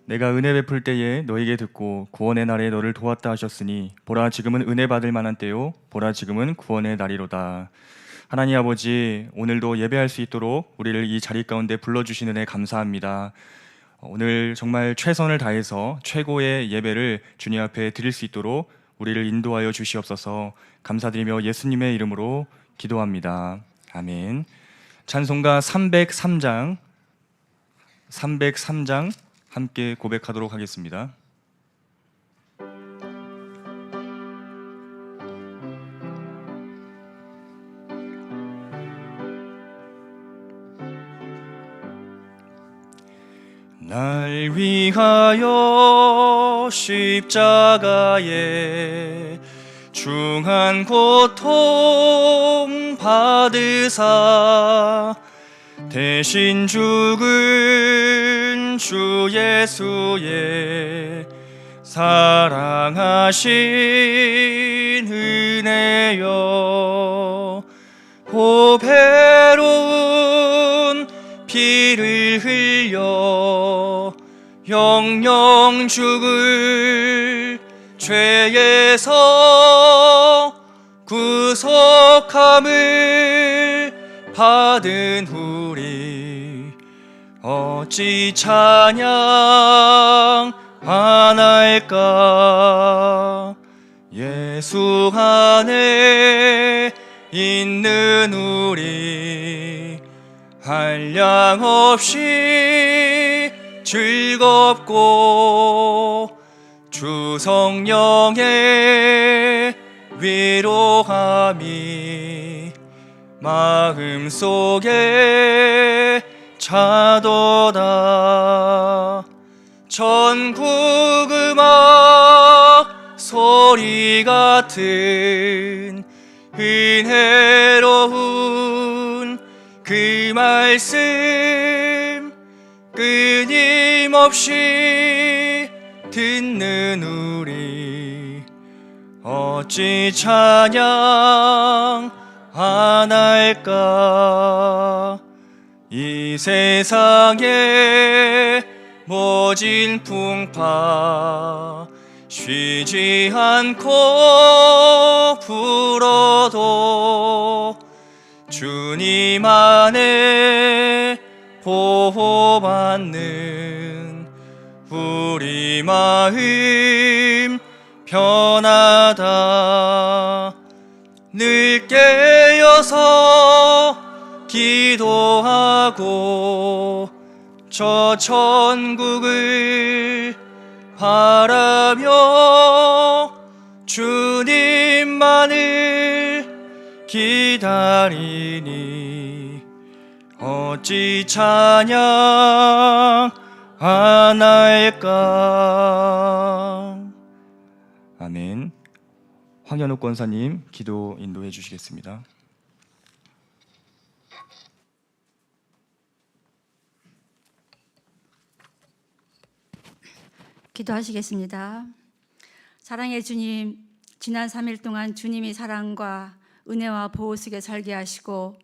내가 은혜 베풀 때에 너에게 듣고 구원의 날에 너를 도왔다 하셨으니 보라 지금은 은혜 받을 만한 때요 보라 지금은 구원의 날이로다. 하나님 아버지, 오늘도 예배할 수 있도록 우리를 이 자리 가운데 불러주신 은혜 감사합니다. 오늘 정말 최선을 다해서 최고의 예배를 주님 앞에 드릴 수 있도록 우리를 인도하여 주시옵소서. 감사드리며 예수님의 이름으로 기도합니다. 아멘. 찬송가 303장 함께 고백하도록 하겠습니다. 날 위하여 십자가에 중한 고통 받으사 대신 죽은 주 예수의 사랑하신 은혜여, 보배로운 피를 흘려 영영 죽을 죄에서 구속함을 받은 우리 어찌 찬양 안 할까. 예수 안에 있는 우리 한량없이 즐겁고 주 성령의 위로함이 마음속에 차도다. 전국 음악 소리 같은 은혜로운 그 말씀 끊임없이 듣는 우리 어찌 찬양 안 할까. 이 세상에 모진 풍파 쉬지 않고 불어도 주님 안에 보호받는 우리 마음 편하다. 늘 깨어서 기도하고 저 천국을 바라며 주님만을 기다리니 어찌 찬양 안 할까. 아멘. 황현욱 권사님 기도 인도해 주시겠습니다. 기도하시겠습니다. 사랑의 주님, 지난 3일 동안 주님이 사랑과 은혜와 보호 속에 살게 하시고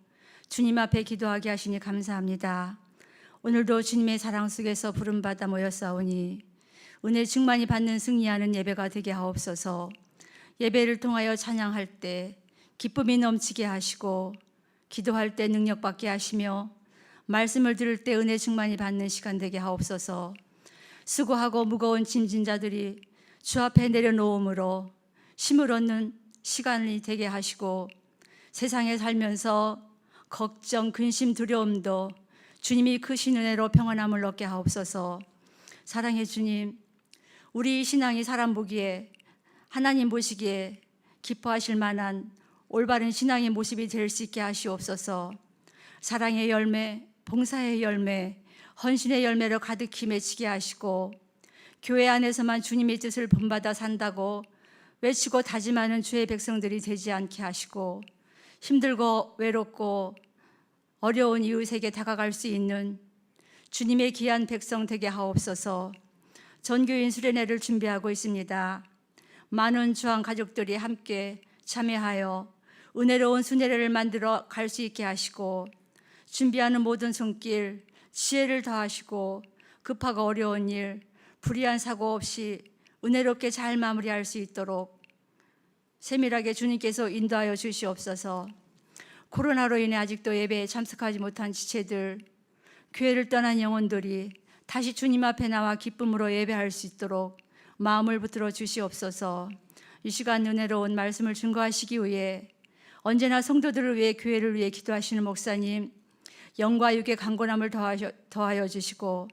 주님 앞에 기도하게 하시니 감사합니다. 오늘도 주님의 사랑 속에서 부름받아 모였사오니 은혜 충만히 받는 승리하는 예배가 되게 하옵소서. 예배를 통하여 찬양할 때 기쁨이 넘치게 하시고 기도할 때 능력받게 하시며 말씀을 들을 때 은혜 충만히 받는 시간 되게 하옵소서. 수고하고 무거운 짐진 자들이 주 앞에 내려놓음으로 힘을 얻는 시간이 되게 하시고 세상에 살면서 걱정, 근심, 두려움도 주님이 크신 은혜로 평안함을 얻게 하옵소서. 사랑의 주님, 우리 신앙이 사람 보기에 하나님 보시기에 기뻐하실 만한 올바른 신앙의 모습이 될 수 있게 하시옵소서. 사랑의 열매, 봉사의 열매, 헌신의 열매로 가득히 맺히게 하시고 교회 안에서만 주님의 뜻을 본받아 산다고 외치고 다짐하는 주의 백성들이 되지 않게 하시고 힘들고 외롭고 어려운 이웃에게 다가갈 수 있는 주님의 귀한 백성 되게 하옵소서. 전교인 수련회를 준비하고 있습니다. 많은 주한 가족들이 함께 참여하여 은혜로운 수련회를 만들어 갈 수 있게 하시고 준비하는 모든 손길 지혜를 더하시고 급하고 어려운 일 불의한 사고 없이 은혜롭게 잘 마무리할 수 있도록 세밀하게 주님께서 인도하여 주시옵소서. 코로나로 인해 아직도 예배에 참석하지 못한 지체들, 교회를 떠난 영혼들이 다시 주님 앞에 나와 기쁨으로 예배할 수 있도록 마음을 붙들어 주시옵소서. 이 시간 은혜로운 말씀을 증거하시기 위해 언제나 성도들을 위해 교회를 위해 기도하시는 목사님, 영과 육의 강건함을 더하여 주시고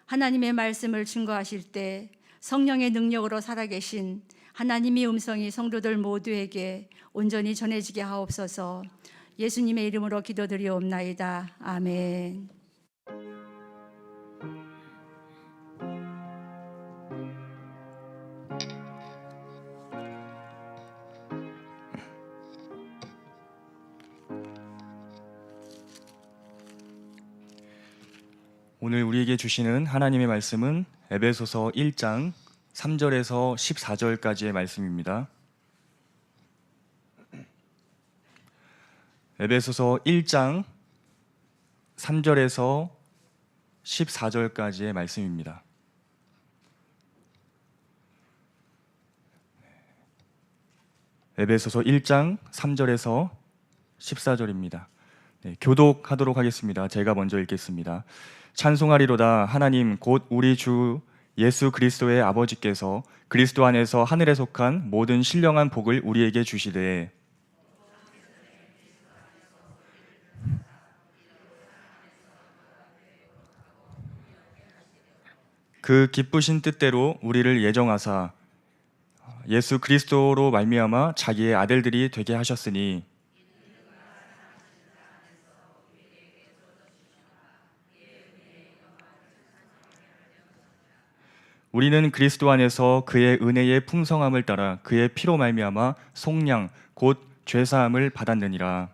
하나님의 말씀을 증거하실 때 성령의 능력으로 살아계신 하나님의 음성이 성도들 모두에게 온전히 전해지게 하옵소서. 예수님의 이름으로 기도드리옵나이다. 아멘. 오늘 우리에게 주시는 하나님의 말씀은 에베소서 1장 3절에서 14절까지의 말씀입니다. 에베소서 1장 3절에서 14절까지의 말씀입니다. 에베소서 1장 3절에서 14절입니다. 교독하도록 하겠습니다. 제가 먼저 읽겠습니다. 찬송하리로다. 하나님 곧 우리 주 예수 그리스도의 아버지께서 그리스도 안에서 하늘에 속한 모든 신령한 복을 우리에게 주시되 그 기쁘신 뜻대로 우리를 예정하사 예수 그리스도로 말미암아 자기의 아들들이 되게 하셨으니 우리는 그리스도 안에서 그의 은혜의 풍성함을 따라 그의 피로 말미암아 속량 곧 죄사함을 받았느니라.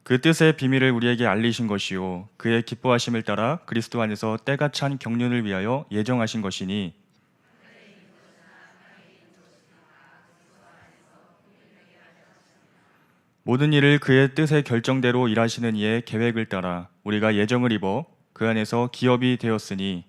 그 뜻의 비밀을 우리에게 알리신 것이요 그의 기뻐하심을 따라 그리스도 안에서 때가 찬 경륜을 위하여 예정하신 것이니 모든 일을 그의 뜻의 결정대로 일하시는 이의 계획을 따라 우리가 예정을 입어 그 안에서 기업이 되었으니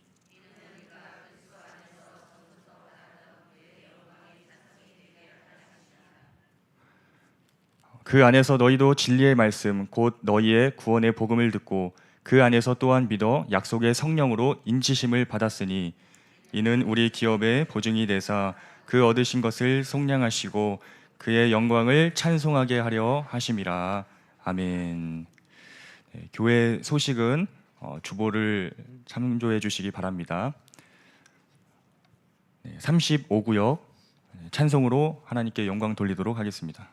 그 안에서 너희도 진리의 말씀 곧 너희의 구원의 복음을 듣고 그 안에서 또한 믿어 약속의 성령으로 인치심을 받았으니 이는 우리 기업의 보증이 되사 그 얻으신 것을 속량하시고 그의 영광을 찬송하게 하려 하심이라. 아멘. 교회 소식은 주보를 참조해 주시기 바랍니다. 35구역 찬송으로 하나님께 영광 돌리도록 하겠습니다.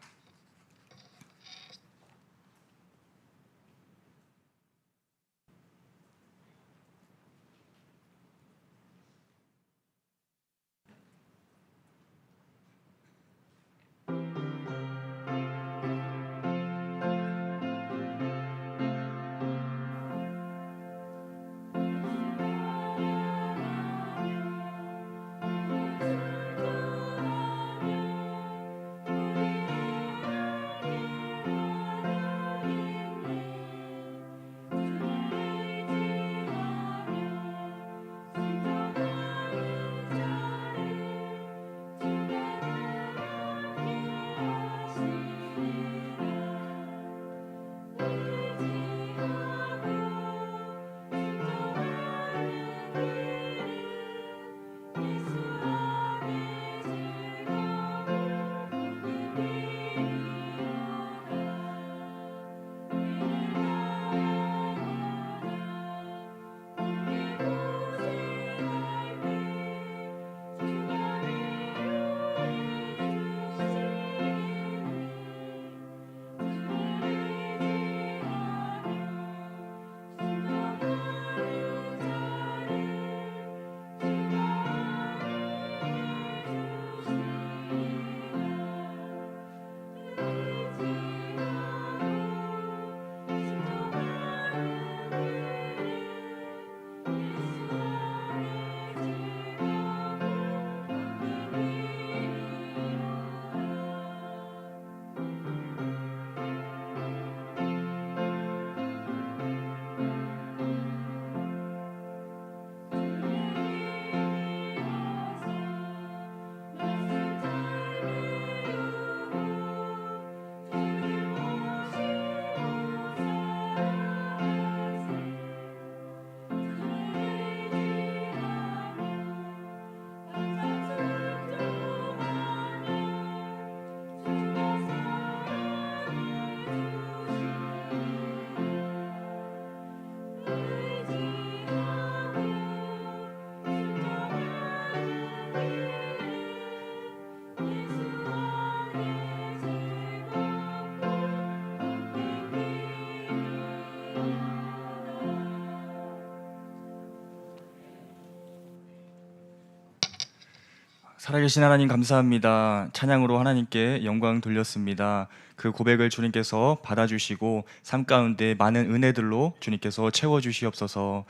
살아계신 하나님 감사합니다. 찬양으로 하나님께 영광 돌렸습니다. 그 고백을 주님께서 받아주시고 삶 가운데 많은 은혜들로 주님께서 채워주시옵소서.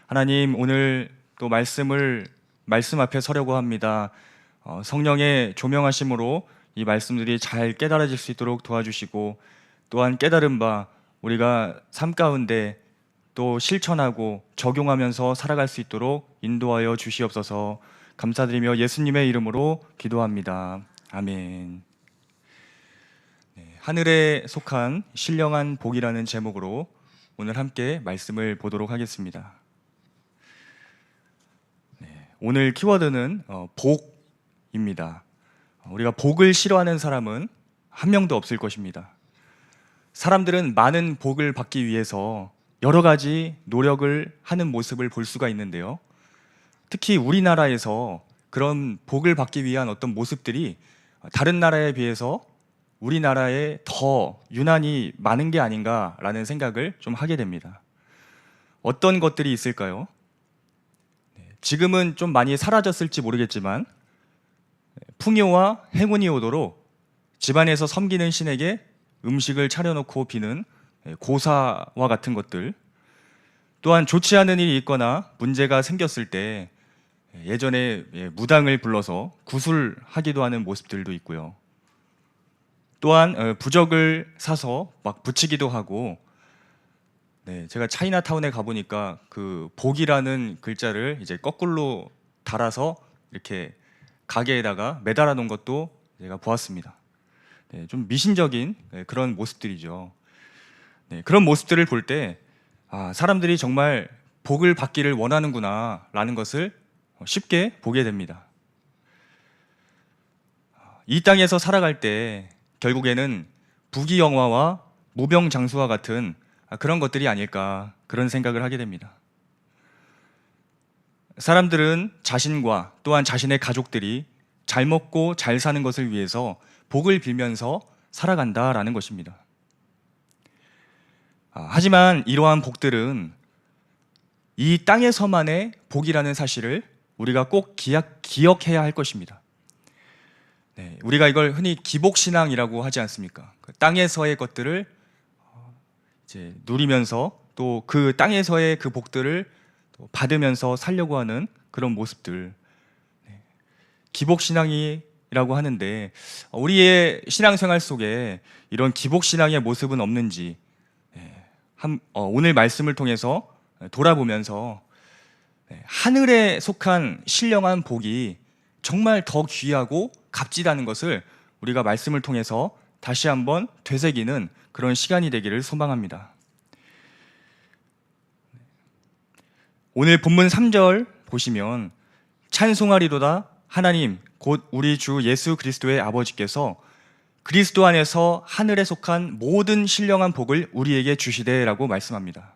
하나님, 오늘 또 말씀 앞에 서려고 합니다. 성령의 조명하심으로 이 말씀들이 잘 깨달아질 수 있도록 도와주시고, 또한 깨달은 바 우리가 삶 가운데 또 실천하고 적용하면서 살아갈 수 있도록 인도하여 주시옵소서. 감사드리며 예수님의 이름으로 기도합니다. 아멘. 하늘에 속한 신령한 복이라는 제목으로 오늘 함께 말씀을 보도록 하겠습니다. 오늘 키워드는 복입니다. 우리가 복을 싫어하는 사람은 한 명도 없을 것입니다. 사람들은 많은 복을 받기 위해서 여러 가지 노력을 하는 모습을 볼 수가 있는데요. 특히 우리나라에서 그런 복을 받기 위한 어떤 모습들이 다른 나라에 비해서 우리나라에 더 유난히 많은 게 아닌가라는 생각을 좀 하게 됩니다. 어떤 것들이 있을까요? 지금은 좀 많이 사라졌을지 모르겠지만 풍요와 행운이 오도록 집안에서 섬기는 신에게 음식을 차려놓고 비는 고사와 같은 것들, 또한 좋지 않은 일이 있거나 문제가 생겼을 때 예전에 무당을 불러서 구술하기도 하는 모습들도 있고요. 또한 부적을 사서 막 붙이기도 하고, 제가 차이나타운에 가보니까 그 복이라는 글자를 이제 거꾸로 달아서 이렇게 가게에다가 매달아 놓은 것도 제가 보았습니다. 좀 미신적인 그런 모습들이죠. 그런 모습들을 볼 때 사람들이 정말 복을 받기를 원하는구나 라는 것을 쉽게 보게 됩니다. 이 땅에서 살아갈 때 결국에는 부귀영화와 무병장수와 같은 그런 것들이 아닐까, 그런 생각을 하게 됩니다. 사람들은 자신과 또한 자신의 가족들이 잘 먹고 잘 사는 것을 위해서 복을 빌면서 살아간다라는 것입니다. 하지만 이러한 복들은 이 땅에서만의 복이라는 사실을 우리가 꼭 기억해야 할 것입니다. 우리가 이걸 흔히 기복신앙이라고 하지 않습니까? 그 땅에서의 것들을 이제 누리면서 또 그 땅에서의 그 복들을 받으면서 살려고 하는 그런 모습들, 기복신앙이라고 하는데, 우리의 신앙생활 속에 이런 기복신앙의 모습은 없는지 오늘 말씀을 통해서 돌아보면서 하늘에 속한 신령한 복이 정말 더 귀하고 값지다는 것을 우리가 말씀을 통해서 다시 한번 되새기는 그런 시간이 되기를 소망합니다. 오늘 본문 3절 보시면 찬송하리로다 하나님 곧 우리 주 예수 그리스도의 아버지께서 그리스도 안에서 하늘에 속한 모든 신령한 복을 우리에게 주시되라고 말씀합니다.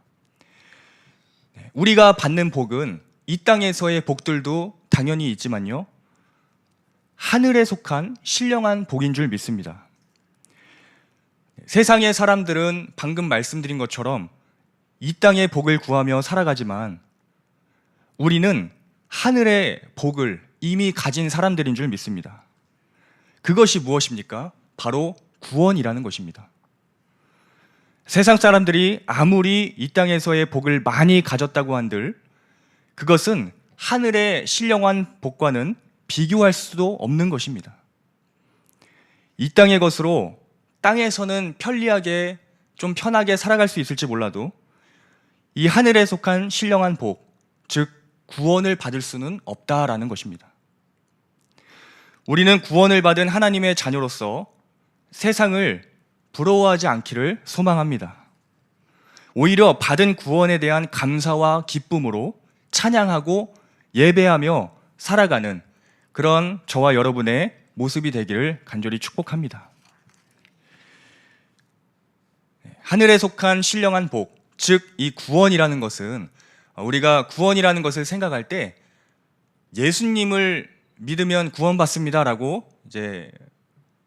우리가 받는 복은 이 땅에서의 복들도 당연히 있지만요, 하늘에 속한 신령한 복인 줄 믿습니다. 세상의 사람들은 방금 말씀드린 것처럼 이 땅의 복을 구하며 살아가지만 우리는 하늘의 복을 이미 가진 사람들인 줄 믿습니다. 그것이 무엇입니까? 바로 구원이라는 것입니다. 세상 사람들이 아무리 이 땅에서의 복을 많이 가졌다고 한들 그것은 하늘의 신령한 복과는 비교할 수도 없는 것입니다. 이 땅의 것으로 땅에서는 편리하게 좀 편하게 살아갈 수 있을지 몰라도 이 하늘에 속한 신령한 복, 즉 구원을 받을 수는 없다라는 것입니다. 우리는 구원을 받은 하나님의 자녀로서 세상을 부러워하지 않기를 소망합니다. 오히려 받은 구원에 대한 감사와 기쁨으로 찬양하고 예배하며 살아가는 그런 저와 여러분의 모습이 되기를 간절히 축복합니다. 하늘에 속한 신령한 복, 즉 이 구원이라는 것은 우리가 구원이라는 것을 생각할 때 예수님을 믿으면 구원받습니다라고 이제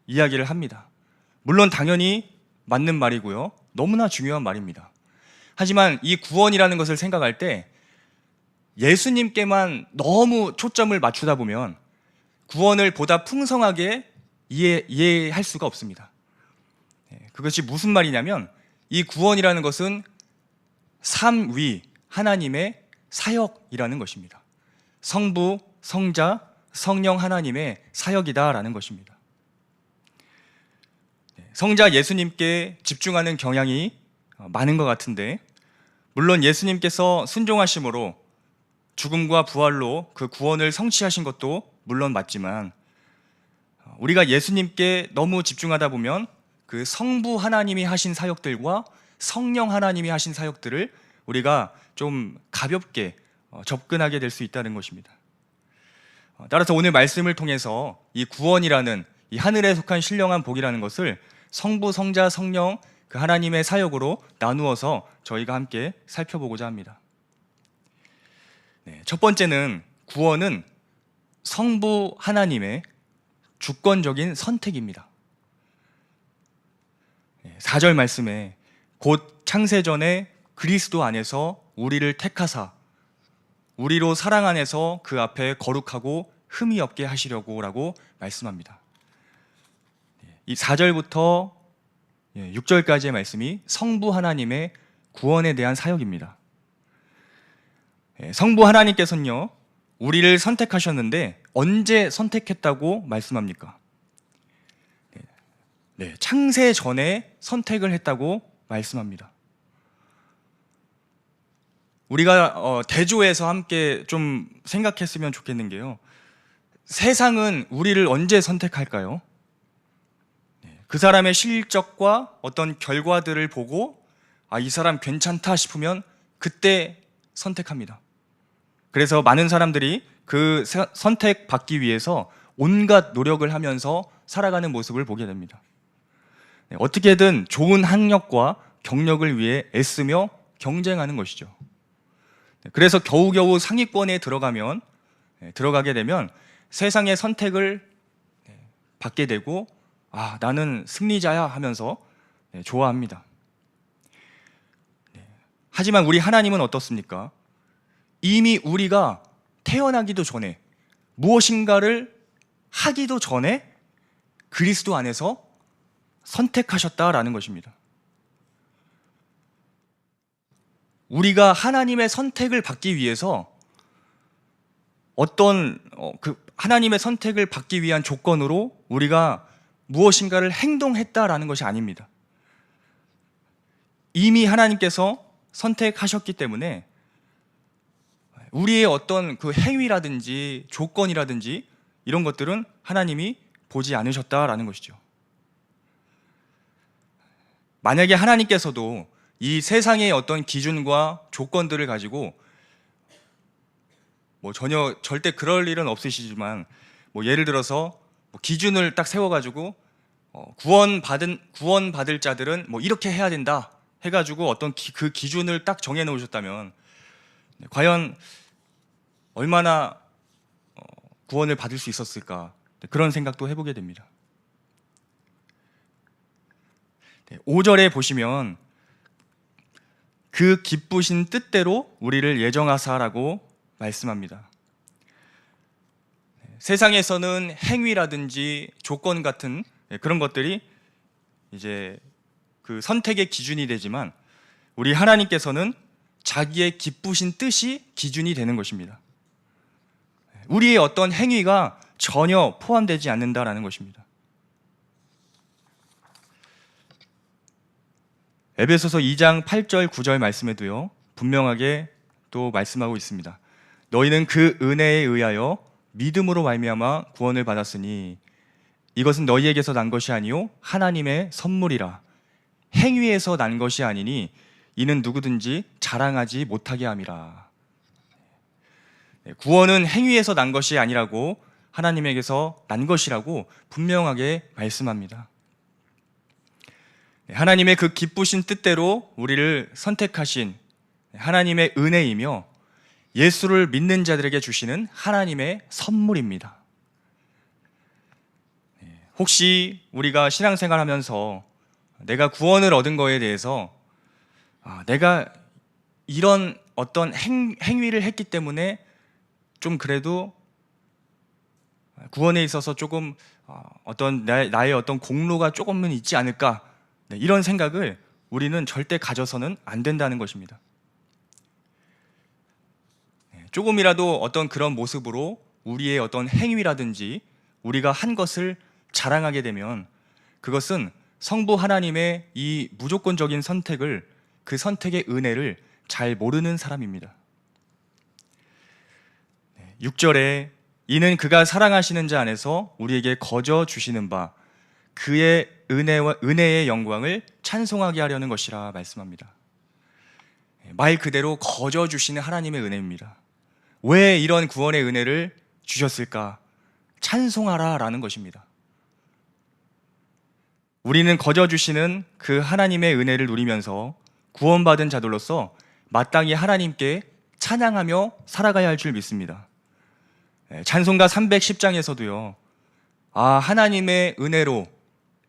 이야기를 합니다. 물론 당연히 맞는 말이고요. 너무나 중요한 말입니다. 하지만 이 구원이라는 것을 생각할 때 예수님께만 너무 초점을 맞추다 보면 구원을 보다 풍성하게 이해할 수가 없습니다. 그것이 무슨 말이냐면 이 구원이라는 것은 삼위 하나님의 사역이라는 것입니다. 성부, 성자, 성령 하나님의 사역이다라는 것입니다. 성자 예수님께 집중하는 경향이 많은 것 같은데, 물론 예수님께서 순종하심으로 죽음과 부활로 그 구원을 성취하신 것도 물론 맞지만, 우리가 예수님께 너무 집중하다 보면 그 성부 하나님이 하신 사역들과 성령 하나님이 하신 사역들을 우리가 좀 가볍게 접근하게 될 수 있다는 것입니다. 따라서 오늘 말씀을 통해서 이 구원이라는 이 하늘에 속한 신령한 복이라는 것을 성부, 성자, 성령 그 하나님의 사역으로 나누어서 저희가 함께 살펴보고자 합니다. 첫 번째는 구원은 성부 하나님의 주권적인 선택입니다. 4절 말씀에 곧 창세전에 그리스도 안에서 우리를 택하사 우리로 사랑 안에서 그 앞에 거룩하고 흠이 없게 하시려고 라고 말씀합니다. 이 4절부터 6절까지의 말씀이 성부 하나님의 구원에 대한 사역입니다. 성부 하나님께서는요, 우리를 선택하셨는데 언제 선택했다고 말씀합니까? 창세 전에 선택을 했다고 말씀합니다. 우리가 대조해서 함께 좀 생각했으면 좋겠는 게요, 세상은 우리를 언제 선택할까요? 그 사람의 실적과 어떤 결과들을 보고 이 사람 괜찮다 싶으면 그때 선택합니다. 그래서 많은 사람들이 그 선택받기 위해서 온갖 노력을 하면서 살아가는 모습을 보게 됩니다. 어떻게든 좋은 학력과 경력을 위해 애쓰며 경쟁하는 것이죠. 그래서 겨우겨우 상위권에 들어가게 되면 세상의 선택을 받게 되고 나는 승리자야 하면서 좋아합니다. 하지만 우리 하나님은 어떻습니까? 이미 우리가 태어나기도 전에 무엇인가를 하기도 전에 그리스도 안에서 선택하셨다라는 것입니다. 우리가 하나님의 선택을 받기 위해서 어떤 하나님의 선택을 받기 위한 조건으로 우리가 무엇인가를 행동했다라는 것이 아닙니다. 이미 하나님께서 선택하셨기 때문에 우리의 어떤 그 행위라든지 조건이라든지 이런 것들은 하나님이 보지 않으셨다라는 것이죠. 만약에 하나님께서도 이 세상의 어떤 기준과 조건들을 가지고 전혀 절대 그럴 일은 없으시지만 예를 들어서 기준을 딱 세워가지고 구원받을 자들은 이렇게 해야 된다 해가지고 어떤 그 기준을 딱 정해 놓으셨다면 과연 얼마나 구원을 받을 수 있었을까, 그런 생각도 해보게 됩니다. 5절에 보시면 그 기쁘신 뜻대로 우리를 예정하사라고 말씀합니다. 세상에서는 행위라든지 조건 같은 그런 것들이 이제 그 선택의 기준이 되지만 우리 하나님께서는 자기의 기쁘신 뜻이 기준이 되는 것입니다. 우리의 어떤 행위가 전혀 포함되지 않는다라는 것입니다. 에베소서 2장 8절 9절 말씀에도요, 분명하게 또 말씀하고 있습니다. 너희는 그 은혜에 의하여 믿음으로 말미암아 구원을 받았으니 이것은 너희에게서 난 것이 아니요 하나님의 선물이라. 행위에서 난 것이 아니니 이는 누구든지 자랑하지 못하게 함이라. 구원은 행위에서 난 것이 아니라고, 하나님에게서 난 것이라고 분명하게 말씀합니다. 하나님의 그 기쁘신 뜻대로 우리를 선택하신 하나님의 은혜이며 예수를 믿는 자들에게 주시는 하나님의 선물입니다. 혹시 우리가 신앙생활하면서 내가 구원을 얻은 거에 대해서 내가 이런 어떤 행위를 했기 때문에 좀 그래도 구원에 있어서 조금 어떤 나의 어떤 공로가 조금은 있지 않을까, 이런 생각을 우리는 절대 가져서는 안 된다는 것입니다. 조금이라도 어떤 그런 모습으로 우리의 어떤 행위라든지 우리가 한 것을 자랑하게 되면 그것은 성부 하나님의 이 무조건적인 선택을, 그 선택의 은혜를 잘 모르는 사람입니다. 6절에 이는 그가 사랑하시는 자 안에서 우리에게 거저 주시는 바 그의 은혜의 영광을 찬송하게 하려는 것이라 말씀합니다. 말 그대로 거저 주시는 하나님의 은혜입니다. 왜 이런 구원의 은혜를 주셨을까? 찬송하라 라는 것입니다. 우리는 거저 주시는 그 하나님의 은혜를 누리면서 구원받은 자들로서 마땅히 하나님께 찬양하며 살아가야 할 줄 믿습니다. 찬송가 310장에서도요, 하나님의 은혜로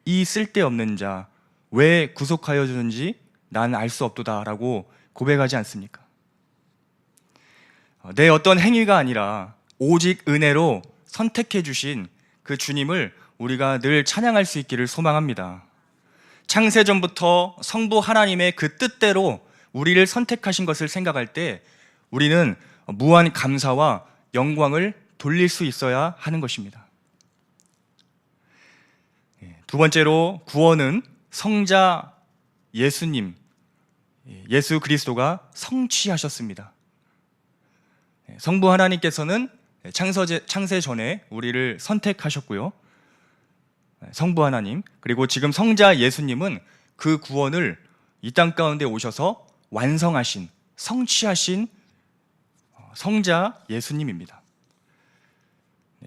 이 쓸데없는 자 왜 구속하여 주는지 난 알 수 없도다 라고 고백하지 않습니까? 내 어떤 행위가 아니라 오직 은혜로 선택해 주신 그 주님을 우리가 늘 찬양할 수 있기를 소망합니다. 창세전부터 성부 하나님의 그 뜻대로 우리를 선택하신 것을 생각할 때 우리는 무한 감사와 영광을 돌릴 수 있어야 하는 것입니다. 두 번째로, 구원은 성자 예수님, 예수 그리스도가 성취하셨습니다. 성부 하나님께서는 창세 전에 우리를 선택하셨고요. 성부 하나님, 그리고 지금 성자 예수님은 그 구원을 이 땅 가운데 오셔서 완성하신, 성취하신 성자 예수님입니다.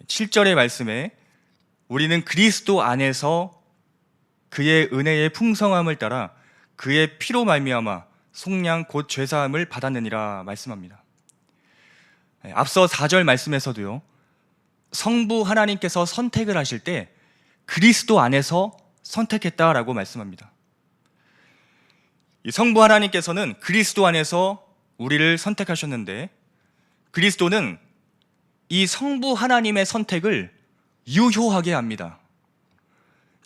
7절의 말씀에 우리는 그리스도 안에서 그의 은혜의 풍성함을 따라 그의 피로 말미암아 속량 곧 죄사함을 받았느니라 말씀합니다. 앞서 4절 말씀에서도요, 성부 하나님께서 선택을 하실 때 그리스도 안에서 선택했다라고 말씀합니다. 이 성부 하나님께서는 그리스도 안에서 우리를 선택하셨는데 그리스도는 이 성부 하나님의 선택을 유효하게 합니다.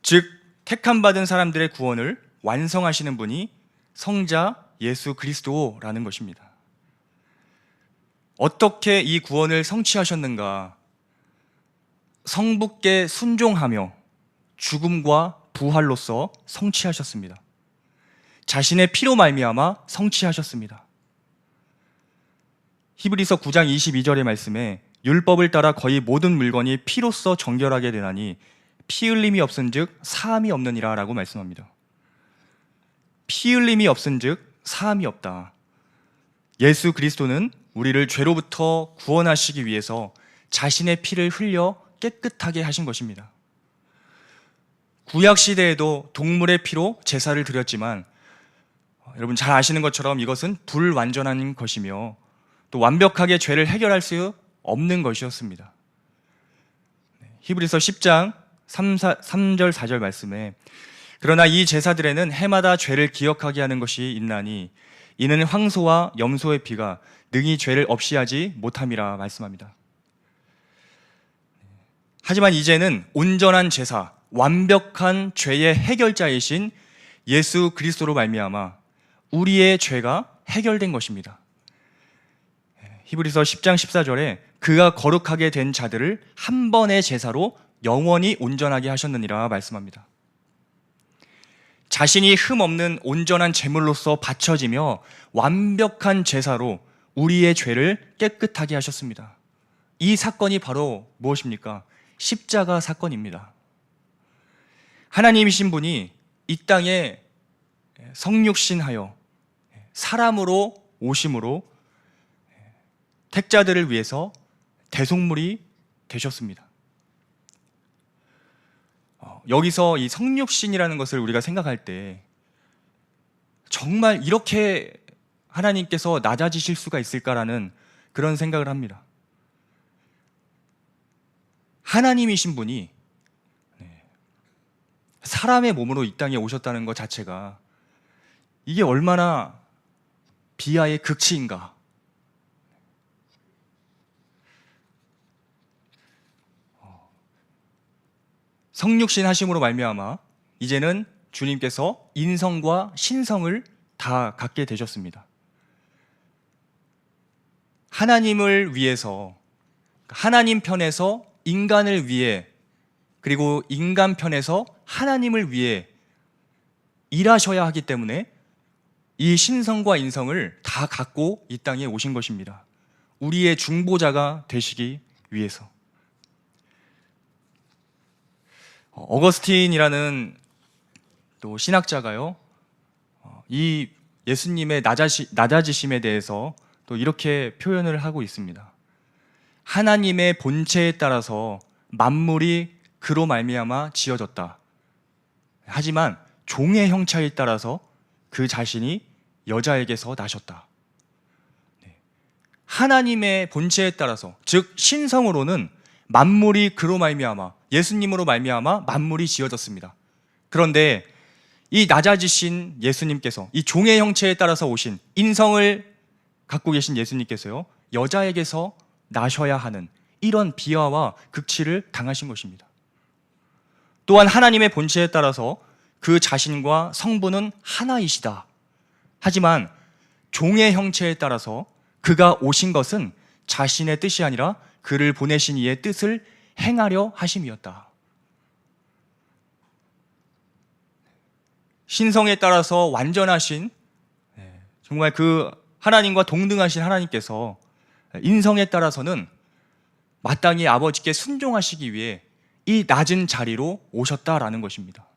즉 택함 받은 사람들의 구원을 완성하시는 분이 성자 예수 그리스도라는 것입니다. 어떻게 이 구원을 성취하셨는가? 성부께 순종하며 죽음과 부활로서 성취하셨습니다. 자신의 피로 말미암아 성취하셨습니다. 히브리서 9장 22절의 말씀에 율법을 따라 거의 모든 물건이 피로써 정결하게 되나니 피 흘림이 없은즉 사함이 없느니라 라고 말씀합니다. 피 흘림이 없은즉 사함이 없다. 예수 그리스도는 우리를 죄로부터 구원하시기 위해서 자신의 피를 흘려 깨끗하게 하신 것입니다. 구약 시대에도 동물의 피로 제사를 드렸지만 여러분 잘 아시는 것처럼 이것은 불완전한 것이며 또 완벽하게 죄를 해결할 수 없는 것이었습니다. 히브리서 10장 3절 4절 말씀에 그러나 이 제사들에는 해마다 죄를 기억하게 하는 것이 있나니 이는 황소와 염소의 피가 능히 죄를 없이 하지 못함이라 말씀합니다. 하지만 이제는 온전한 제사, 완벽한 죄의 해결자이신 예수 그리스도로 말미암아 우리의 죄가 해결된 것입니다. 히브리서 10장 14절에 그가 거룩하게 된 자들을 한 번의 제사로 영원히 온전하게 하셨느니라 말씀합니다. 자신이 흠없는 온전한 제물로서 바쳐지며 완벽한 제사로 우리의 죄를 깨끗하게 하셨습니다. 이 사건이 바로 무엇입니까? 십자가 사건입니다. 하나님이신 분이 이 땅에 성육신하여 사람으로 오심으로 택자들을 위해서 대속물이 되셨습니다. 여기서 이 성육신이라는 것을 우리가 생각할 때 정말 이렇게 하나님께서 낮아지실 수가 있을까라는 그런 생각을 합니다. 하나님이신 분이 사람의 몸으로 이 땅에 오셨다는 것 자체가 이게 얼마나 비하의 극치인가. 성육신 하심으로 말미암아 이제는 주님께서 인성과 신성을 다 갖게 되셨습니다. 하나님을 위해서, 하나님 편에서 인간을 위해, 그리고 인간 편에서 하나님을 위해 일하셔야 하기 때문에 이 신성과 인성을 다 갖고 이 땅에 오신 것입니다. 우리의 중보자가 되시기 위해서. 어거스틴이라는 또 신학자가요, 이 예수님의 낮아지심에 대해서 또 이렇게 표현을 하고 있습니다. 하나님의 본체에 따라서 만물이 그로 말미암아 지어졌다. 하지만 종의 형체에 따라서 그 자신이 여자에게서 나셨다. 하나님의 본체에 따라서, 즉 신성으로는 만물이 그로 말미암아, 예수님으로 말미암아 만물이 지어졌습니다. 그런데 이 낮아지신 예수님께서, 이 종의 형체에 따라서 오신, 인성을 갖고 계신 예수님께서요, 여자에게서 나셔야 하는 이런 비하와 극치를 당하신 것입니다. 또한 하나님의 본체에 따라서 그 자신과 성부는 하나이시다. 하지만 종의 형체에 따라서 그가 오신 것은 자신의 뜻이 아니라 그를 보내신 이의 뜻을 행하려 하심이었다. 신성에 따라서 완전하신, 정말 그 하나님과 동등하신 하나님께서 인성에 따라서는 마땅히 아버지께 순종하시기 위해 이 낮은 자리로 오셨다라는 것입니다.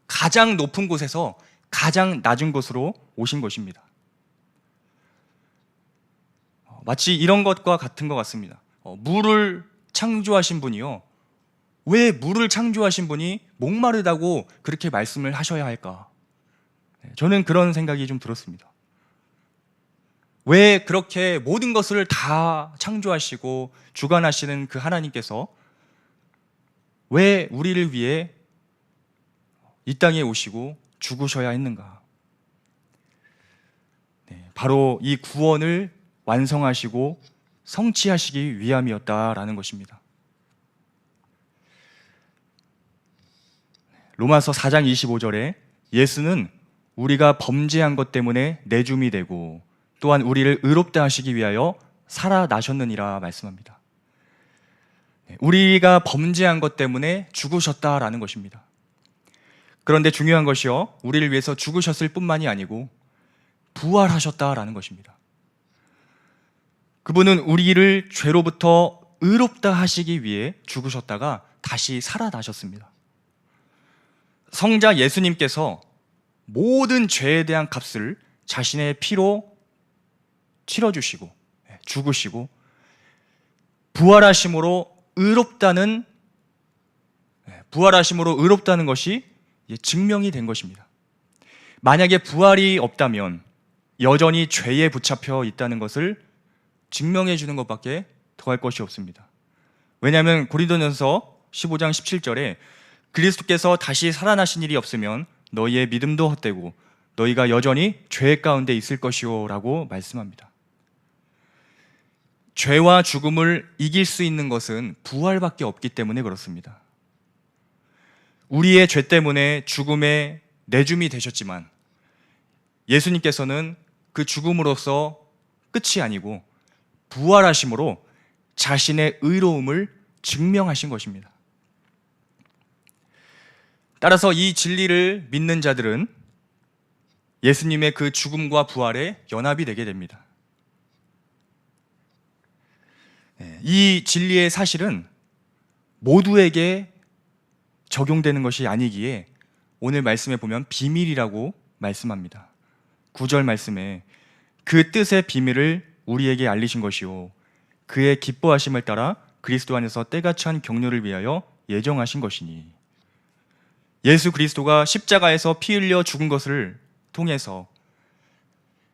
가장 높은 곳에서 가장 낮은 곳으로 오신 것입니다. 마치 이런 것과 같은 것 같습니다. 물을 창조하신 분이요, 왜 물을 창조하신 분이 목마르다고 그렇게 말씀을 하셔야 할까? 저는 그런 생각이 좀 들었습니다. 왜 그렇게 모든 것을 다 창조하시고 주관하시는 그 하나님께서 왜 우리를 위해 이 땅에 오시고 죽으셔야 했는가? 바로 이 구원을 완성하시고 성취하시기 위함이었다라는 것입니다. 로마서 4장 25절에 예수는 우리가 범죄한 것 때문에 내줌이 되고 또한 우리를 의롭다 하시기 위하여 살아나셨느니라 말씀합니다. 우리가 범죄한 것 때문에 죽으셨다라는 것입니다. 그런데 중요한 것이요, 우리를 위해서 죽으셨을 뿐만이 아니고 부활하셨다라는 것입니다. 그분은 우리를 죄로부터 의롭다 하시기 위해 죽으셨다가 다시 살아나셨습니다. 성자 예수님께서 모든 죄에 대한 값을 자신의 피로 치러주시고 죽으시고 부활하심으로 의롭다는 것이 증명이 된 것입니다. 만약에 부활이 없다면 여전히 죄에 붙잡혀 있다는 것을 증명해 주는 것밖에 더할 것이 없습니다. 왜냐하면 고린도전서 15장 17절에 그리스도께서 다시 살아나신 일이 없으면 너희의 믿음도 헛되고 너희가 여전히 죄 가운데 있을 것이오 라고 말씀합니다. 죄와 죽음을 이길 수 있는 것은 부활밖에 없기 때문에 그렇습니다. 우리의 죄 때문에 죽음에 내줌이 되셨지만 예수님께서는 그 죽음으로써 끝이 아니고 부활하심으로 자신의 의로움을 증명하신 것입니다. 따라서 이 진리를 믿는 자들은 예수님의 그 죽음과 부활에 연합이 되게 됩니다. 이 진리의 사실은 모두에게 적용되는 것이 아니기에 오늘 말씀에 보면 비밀이라고 말씀합니다. 9절 말씀에 그 뜻의 비밀을 우리에게 알리신 것이요 그의 기뻐하심을 따라 그리스도 안에서 때가 찬 격려를 위하여 예정하신 것이니, 예수 그리스도가 십자가에서 피 흘려 죽은 것을 통해서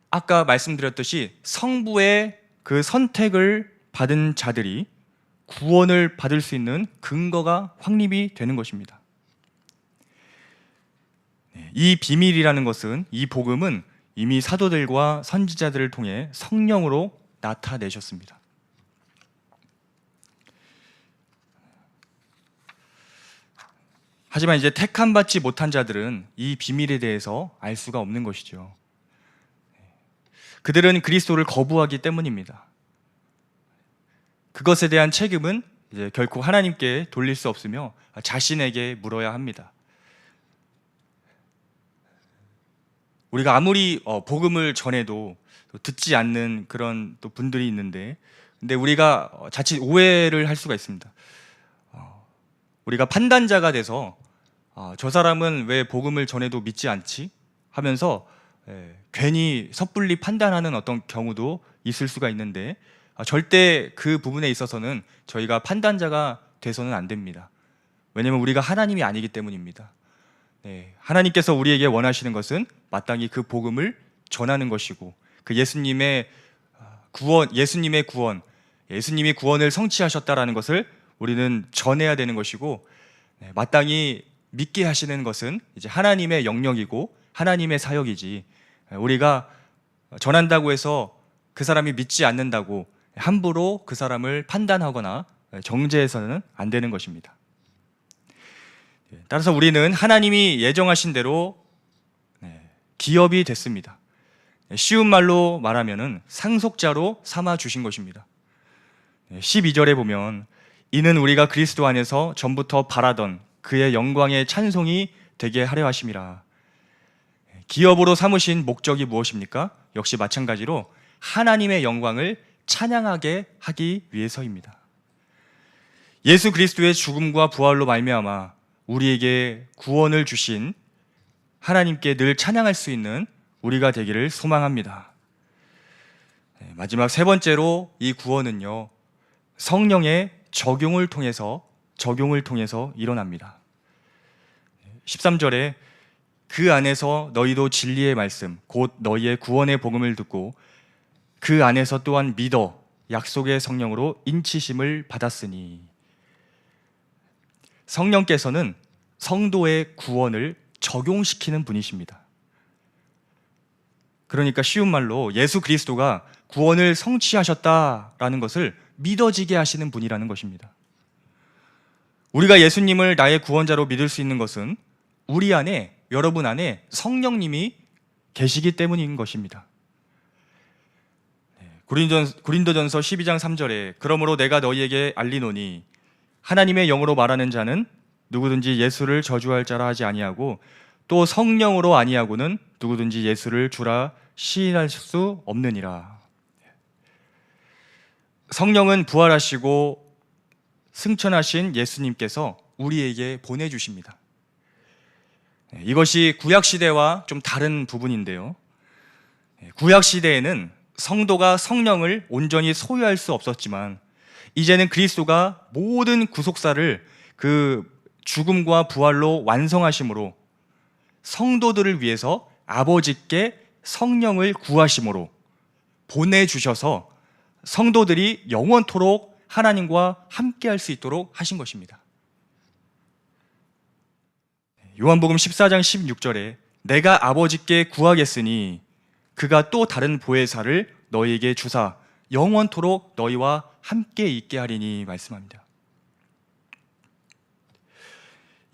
아까 말씀드렸듯이 성부의 그 선택을 받은 자들이 구원을 받을 수 있는 근거가 확립이 되는 것입니다. 이 비밀이라는 것은, 이 복음은 이미 사도들과 선지자들을 통해 성령으로 나타내셨습니다. 하지만 이제 택함 받지 못한 자들은 이 비밀에 대해서 알 수가 없는 것이죠. 그들은 그리스도를 거부하기 때문입니다. 그것에 대한 책임은 이제 결코 하나님께 돌릴 수 없으며 자신에게 물어야 합니다. 우리가 아무리 복음을 전해도 듣지 않는 그런 또 분들이 있는데, 근데 우리가 자칫 오해를 할 수가 있습니다. 우리가 판단자가 돼서 저 사람은 왜 복음을 전해도 믿지 않지? 하면서 괜히 섣불리 판단하는 어떤 경우도 있을 수가 있는데, 절대 그 부분에 있어서는 저희가 판단자가 돼서는 안 됩니다. 왜냐하면 우리가 하나님이 아니기 때문입니다. 하나님께서 우리에게 원하시는 것은 마땅히 그 복음을 전하는 것이고, 그 예수님의 구원, 예수님이 구원을 성취하셨다라는 것을 우리는 전해야 되는 것이고, 마땅히 믿게 하시는 것은 이제 하나님의 영역이고 하나님의 사역이지, 우리가 전한다고 해서 그 사람이 믿지 않는다고 함부로 그 사람을 판단하거나 정죄해서는 안 되는 것입니다. 따라서 우리는 하나님이 예정하신 대로 기업이 됐습니다. 쉬운 말로 말하면 상속자로 삼아 주신 것입니다. 12절에 보면 이는 우리가 그리스도 안에서 전부터 바라던 그의 영광의 찬송이 되게 하려 하심이라. 기업으로 삼으신 목적이 무엇입니까? 역시 마찬가지로 하나님의 영광을 찬양하게 하기 위해서입니다. 예수 그리스도의 죽음과 부활로 말미암아 우리에게 구원을 주신 하나님께 늘 찬양할 수 있는 우리가 되기를 소망합니다. 마지막 세 번째로 이 구원은요, 성령의 적용을 통해서 일어납니다. 13절에 그 안에서 너희도 진리의 말씀 곧 너희의 구원의 복음을 듣고 그 안에서 또한 믿어 약속의 성령으로 인치심을 받았으니. 성령께서는 성도의 구원을 적용시키는 분이십니다. 그러니까 쉬운 말로 예수 그리스도가 구원을 성취하셨다라는 것을 믿어지게 하시는 분이라는 것입니다. 우리가 예수님을 나의 구원자로 믿을 수 있는 것은 우리 안에, 여러분 안에 성령님이 계시기 때문인 것입니다. 고린도전서 12장 3절에 그러므로 내가 너희에게 알리노니 하나님의 영으로 말하는 자는 누구든지 예수를 저주할 자라 하지 아니하고 또 성령으로 아니하고는 누구든지 예수를 주라 시인할 수 없느니라. 성령은 부활하시고 승천하신 예수님께서 우리에게 보내주십니다. 이것이 구약시대와 좀 다른 부분인데요, 구약시대에는 성도가 성령을 온전히 소유할 수 없었지만 이제는 그리스도가 모든 구속사를 그 죽음과 부활로 완성하심으로 성도들을 위해서 아버지께 성령을 구하심으로 보내주셔서 성도들이 영원토록 하나님과 함께할 수 있도록 하신 것입니다. 요한복음 14장 16절에 내가 아버지께 구하겠으니 그가 또 다른 보혜사를 너희에게 주사 영원토록 너희와 함께 있게 하리니 말씀합니다.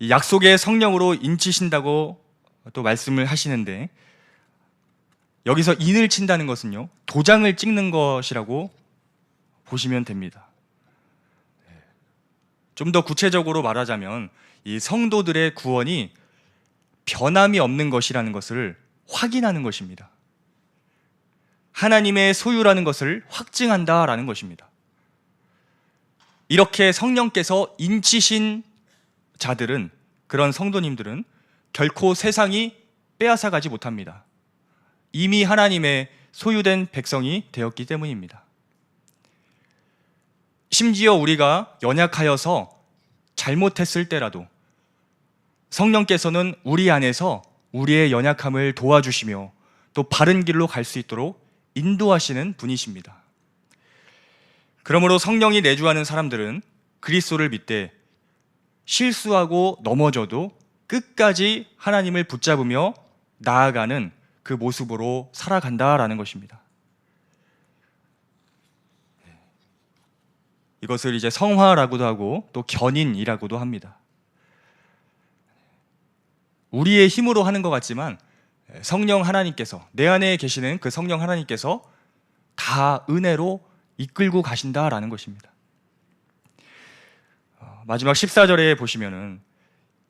이 약속의 성령으로 인치신다고 또 말씀을 하시는데, 여기서 인을 친다는 것은요, 도장을 찍는 것이라고 보시면 됩니다. 좀 더 구체적으로 말하자면 이 성도들의 구원이 변함이 없는 것이라는 것을 확인하는 것입니다. 하나님의 소유라는 것을 확증한다라는 것입니다. 이렇게 성령께서 인치신 자들은, 그런 성도님들은 결코 세상이 빼앗아가지 못합니다. 이미 하나님의 소유된 백성이 되었기 때문입니다. 심지어 우리가 연약하여서 잘못했을 때라도 성령께서는 우리 안에서 우리의 연약함을 도와주시며 또 바른 길로 갈 수 있도록 인도하시는 분이십니다. 그러므로 성령이 내주하는 사람들은 그리스도를 믿되 실수하고 넘어져도 끝까지 하나님을 붙잡으며 나아가는 그 모습으로 살아간다라는 것입니다. 이것을 이제 성화라고도 하고 또 견인이라고도 합니다. 우리의 힘으로 하는 것 같지만 성령 하나님께서, 내 안에 계시는 그 성령 하나님께서 다 은혜로 이끌고 가신다라는 것입니다. 마지막 14절에 보시면은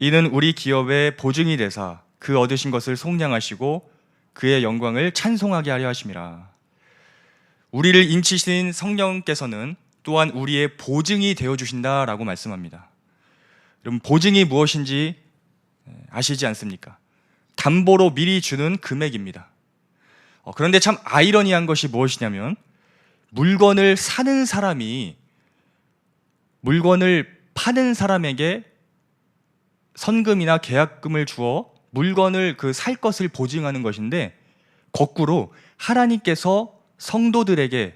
이는 우리 기업의 보증이 되사 그 얻으신 것을 속량하시고 그의 영광을 찬송하게 하려 하심이라. 우리를 인치신 성령께서는 또한 우리의 보증이 되어주신다라고 말씀합니다. 여러분, 보증이 무엇인지 아시지 않습니까? 담보로 미리 주는 금액입니다. 그런데 참 아이러니한 것이 무엇이냐면, 물건을 사는 사람이 물건을 파는 사람에게 선금이나 계약금을 주어 물건을 살 것을 보증하는 것인데, 거꾸로 하나님께서 성도들에게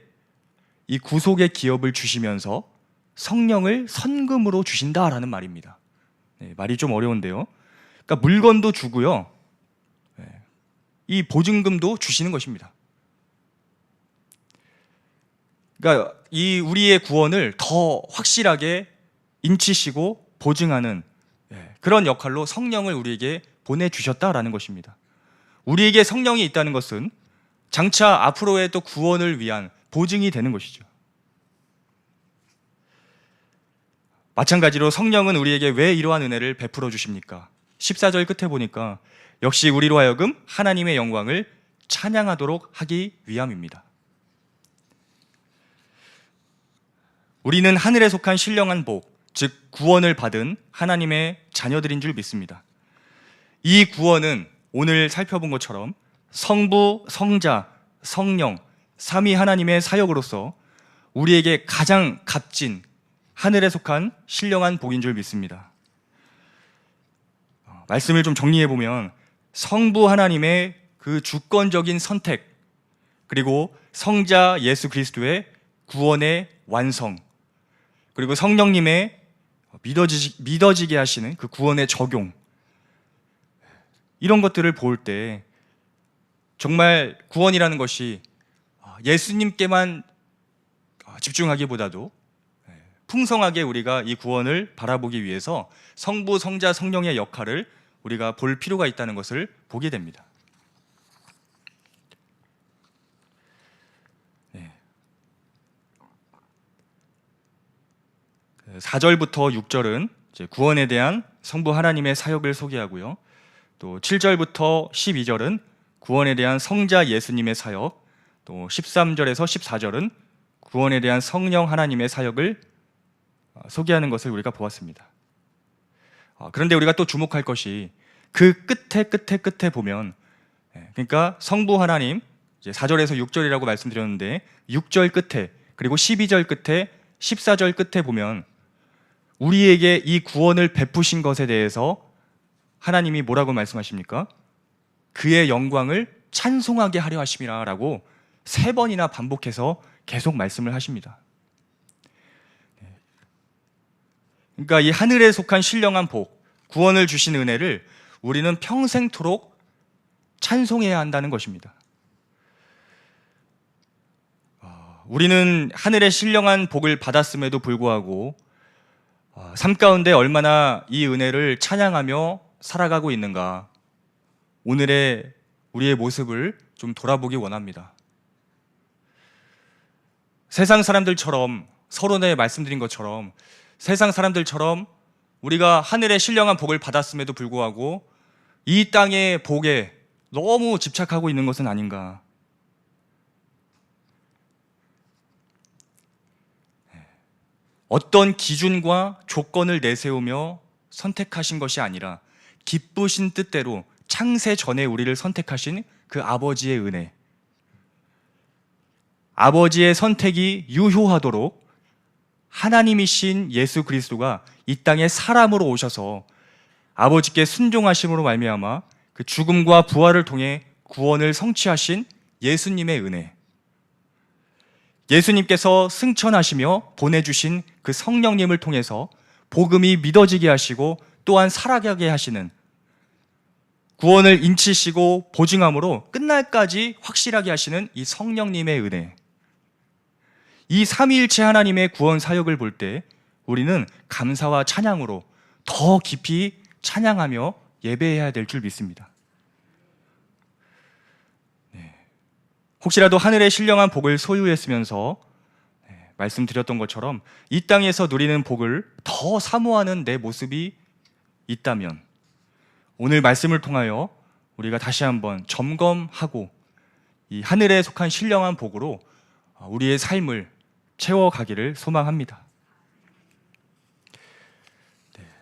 이 구속의 기업을 주시면서 성령을 선금으로 주신다라는 말입니다. 말이 좀 어려운데요. 그러니까 물건도 주고요, 이 보증금도 주시는 것입니다. 그러니까 이 우리의 구원을 더 확실하게 인치시고 보증하는 그런 역할로 성령을 우리에게 보내주셨다라는 것입니다. 우리에게 성령이 있다는 것은 장차 앞으로의 또 구원을 위한 보증이 되는 것이죠. 마찬가지로 성령은 우리에게 왜 이러한 은혜를 베풀어 주십니까? 14절 끝에 보니까 역시 우리로 하여금 하나님의 영광을 찬양하도록 하기 위함입니다. 우리는 하늘에 속한 신령한 복, 즉 구원을 받은 하나님의 자녀들인 줄 믿습니다. 이 구원은 오늘 살펴본 것처럼 성부, 성자, 성령, 삼위 하나님의 사역으로서 우리에게 가장 값진 하늘에 속한 신령한 복인 줄 믿습니다. 말씀을 좀 정리해 보면, 성부 하나님의 그 주권적인 선택, 그리고 성자 예수 그리스도의 구원의 완성, 그리고 성령님의 믿어지게 하시는 그 구원의 적용, 이런 것들을 볼 때 정말 구원이라는 것이 예수님께만 집중하기보다도 풍성하게 우리가 이 구원을 바라보기 위해서 성부, 성자, 성령의 역할을 우리가 볼 필요가 있다는 것을 보게 됩니다. 4절부터 6절은 구원에 대한 성부 하나님의 사역을 소개하고요, 또 7절부터 12절은 구원에 대한 성자 예수님의 사역, 또 13절에서 14절은 구원에 대한 성령 하나님의 사역을 소개하는 것을 우리가 보았습니다. 그런데 우리가 또 주목할 것이 그 끝에 보면, 그러니까 성부 하나님, 4절에서 6절이라고 말씀드렸는데 6절 끝에, 그리고 12절 끝에, 14절 끝에 보면 우리에게 이 구원을 베푸신 것에 대해서 하나님이 뭐라고 말씀하십니까? 그의 영광을 찬송하게 하려 하심이라 라고 3번이나 반복해서 계속 말씀을 하십니다. 그러니까 이 하늘에 속한 신령한 복, 구원을 주신 은혜를 우리는 평생토록 찬송해야 한다는 것입니다. 우리는 하늘의 신령한 복을 받았음에도 불구하고 삶 가운데 얼마나 이 은혜를 찬양하며 살아가고 있는가, 오늘의 우리의 모습을 좀 돌아보기 원합니다. 세상 사람들처럼, 서론에 말씀드린 것처럼 세상 사람들처럼 우리가 하늘의 신령한 복을 받았음에도 불구하고 이 땅의 복에 너무 집착하고 있는 것은 아닌가. 어떤 기준과 조건을 내세우며 선택하신 것이 아니라 기쁘신 뜻대로 창세 전에 우리를 선택하신 그 아버지의 은혜, 아버지의 선택이 유효하도록 하나님이신 예수 그리스도가 이 땅에 사람으로 오셔서 아버지께 순종하심으로 말미암아 그 죽음과 부활을 통해 구원을 성취하신 예수님의 은혜, 예수님께서 승천하시며 보내주신 그 성령님을 통해서 복음이 믿어지게 하시고 또한 살아가게 하시는, 구원을 인치시고 보증함으로 끝날까지 확실하게 하시는 이 성령님의 은혜, 이 삼위일체 하나님의 구원 사역을 볼 때 우리는 감사와 찬양으로 더 깊이 찬양하며 예배해야 될 줄 믿습니다. 혹시라도 하늘의 신령한 복을 소유했으면서 말씀드렸던 것처럼 이 땅에서 누리는 복을 더 사모하는 내 모습이 있다면 오늘 말씀을 통하여 우리가 다시 한번 점검하고 이 하늘에 속한 신령한 복으로 우리의 삶을 채워가기를 소망합니다.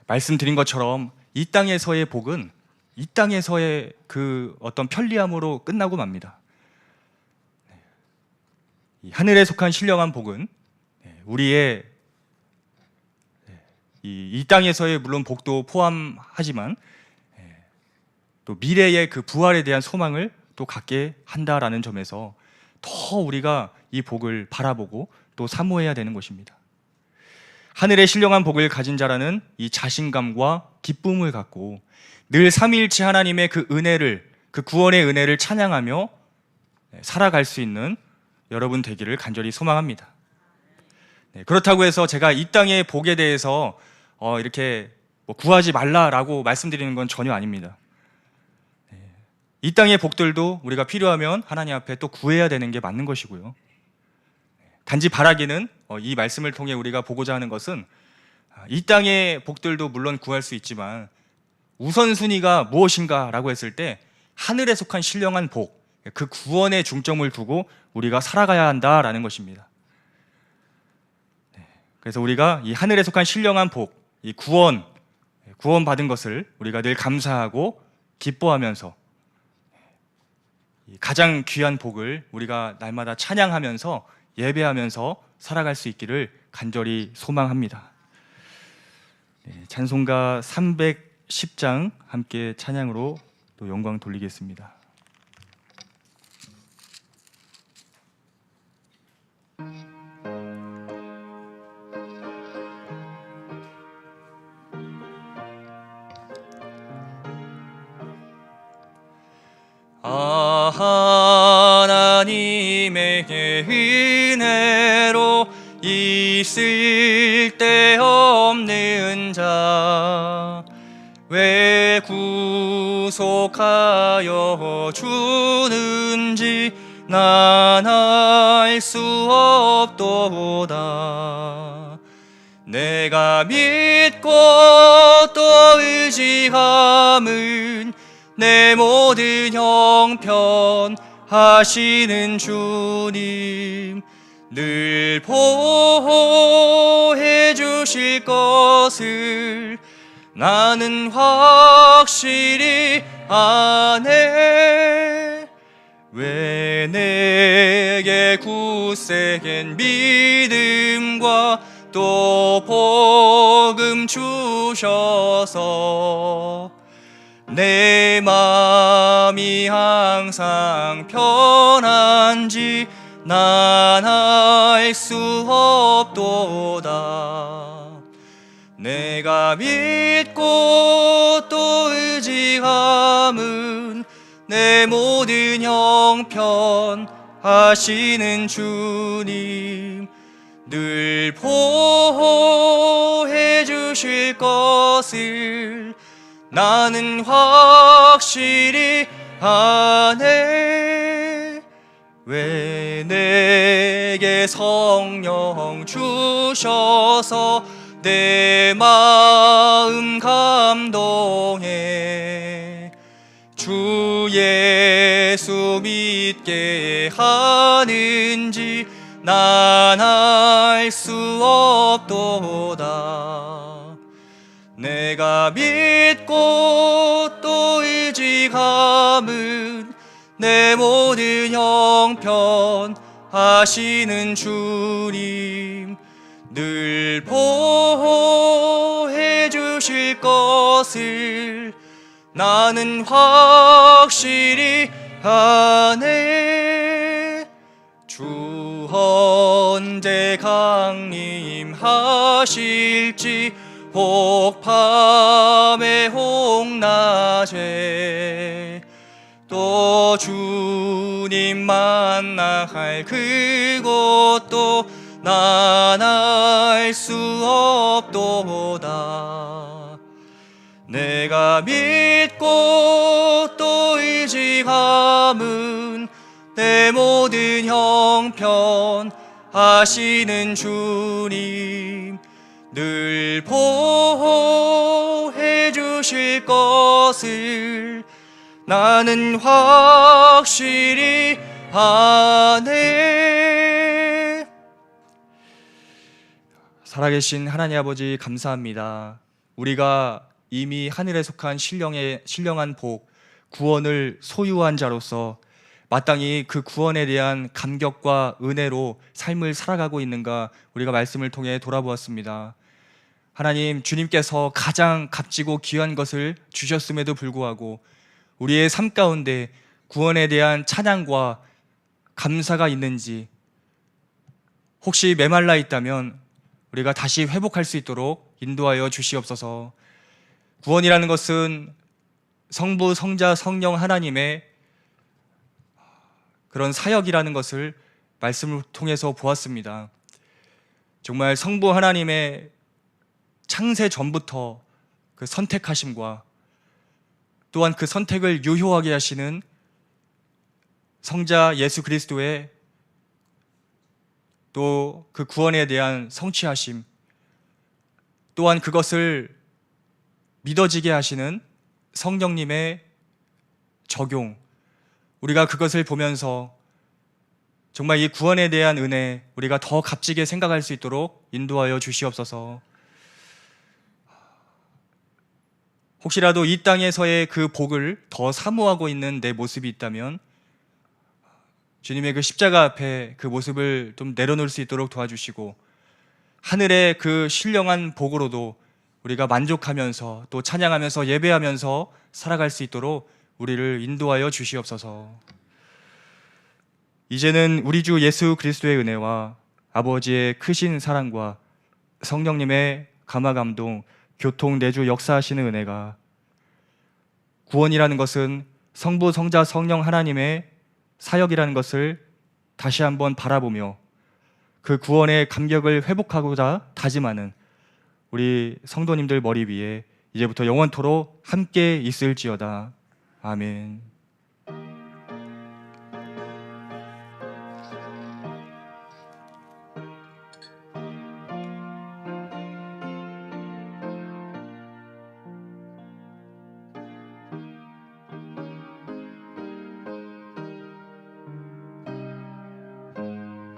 말씀드린 것처럼 이 땅에서의 복은 이 땅에서의 그 어떤 편리함으로 끝나고 맙니다. 이 하늘에 속한 신령한 복은 우리의 이 땅에서의 물론 복도 포함하지만 또 미래의 그 부활에 대한 소망을 또 갖게 한다라는 점에서 더 우리가 이 복을 바라보고 또 사모해야 되는 것입니다. 하늘의 신령한 복을 가진 자라는 이 자신감과 기쁨을 갖고 늘 삼위일체 하나님의 그 은혜를, 그 구원의 은혜를 찬양하며 살아갈 수 있는 여러분 되기를 간절히 소망합니다. 그렇다고 해서 제가 이 땅의 복에 대해서 이렇게 구하지 말라라고 말씀드리는 건 전혀 아닙니다. 이 땅의 복들도 우리가 필요하면 하나님 앞에 또 구해야 되는 게 맞는 것이고요. 단지 바라기는 이 말씀을 통해 우리가 보고자 하는 것은 이 땅의 복들도 물론 구할 수 있지만 우선순위가 무엇인가라고 했을 때 하늘에 속한 신령한 복, 그 구원에 중점을 두고 우리가 살아가야 한다라는 것입니다. 그래서 우리가 이 하늘에 속한 신령한 복, 이 구원 받은 것을 우리가 늘 감사하고 기뻐하면서 가장 귀한 복을 우리가 날마다 찬양하면서 예배하면서 살아갈 수 있기를 간절히 소망합니다. 찬송가 310장 함께 찬양으로 또 영광 돌리겠습니다. 하나님의 은혜로 있을 데 없는 자 왜 구속하여 주는지 난 알 수 없도다. 내가 믿고 또 의지함은 내 모든 형편 하시는 주님 늘 보호해 주실 것을 나는 확실히 아네. 왜 내게 굳세겐 믿음과 또 복음 주셔서 내 마음이 항상 편한지 난 알 수 없도다. 내가 믿고 또 의지함은 내 모든 형편 하시는 주님 늘 보호해 주실 것을 나는 확실히 아네. 왜 내게 성령 주셔서 내 마음 감동해 주 예수 믿게 하는지 난 알 수 없도다. 내가 믿고 또 의지함은 내 모든 형편 하시는 주님 늘 보호해 주실 것을 나는 확실히 아네. 주 언제 강림하실지 혹 밤에 혹 낮에 또 주님 만나 할 그곳도 난 알 수 없도다. 내가 믿고 나는 형편하시는 주님 늘 보호해 주실 것을 나는 확실히 아네. 살아계신 하나님 아버지 감사합니다. 우리가 이미 하늘에 속한 신령한 복, 구원을 소유한 자로서 마땅히 그 구원에 대한 감격과 은혜로 삶을 살아가고 있는가 우리가 말씀을 통해 돌아보았습니다. 하나님, 주님께서 가장 값지고 귀한 것을 주셨음에도 불구하고 우리의 삶 가운데 구원에 대한 찬양과 감사가 있는지, 혹시 메말라 있다면 우리가 다시 회복할 수 있도록 인도하여 주시옵소서. 구원이라는 것은 성부, 성자, 성령 하나님의 그런 사역이라는 것을 말씀을 통해서 보았습니다. 정말 성부 하나님의 창세 전부터 그 선택하심과 또한 그 선택을 유효하게 하시는 성자 예수 그리스도의 또 그 구원에 대한 성취하심, 또한 그것을 믿어지게 하시는 성령님의 적용, 우리가 그것을 보면서 정말 이 구원에 대한 은혜 우리가 더 값지게 생각할 수 있도록 인도하여 주시옵소서. 혹시라도 이 땅에서의 그 복을 더 사모하고 있는 내 모습이 있다면 주님의 그 십자가 앞에 그 모습을 좀 내려놓을 수 있도록 도와주시고, 하늘의 그 신령한 복으로도 우리가 만족하면서 또 찬양하면서 예배하면서 살아갈 수 있도록 우리를 인도하여 주시옵소서. 이제는 우리 주 예수 그리스도의 은혜와 아버지의 크신 사랑과 성령님의 감화 감동, 교통 내주 역사하시는 은혜가, 구원이라는 것은 성부, 성자, 성령 하나님의 사역이라는 것을 다시 한번 바라보며 그 구원의 감격을 회복하고자 다짐하는 우리 성도님들 머리 위에 이제부터 영원토록 함께 있을지어다. 아멘.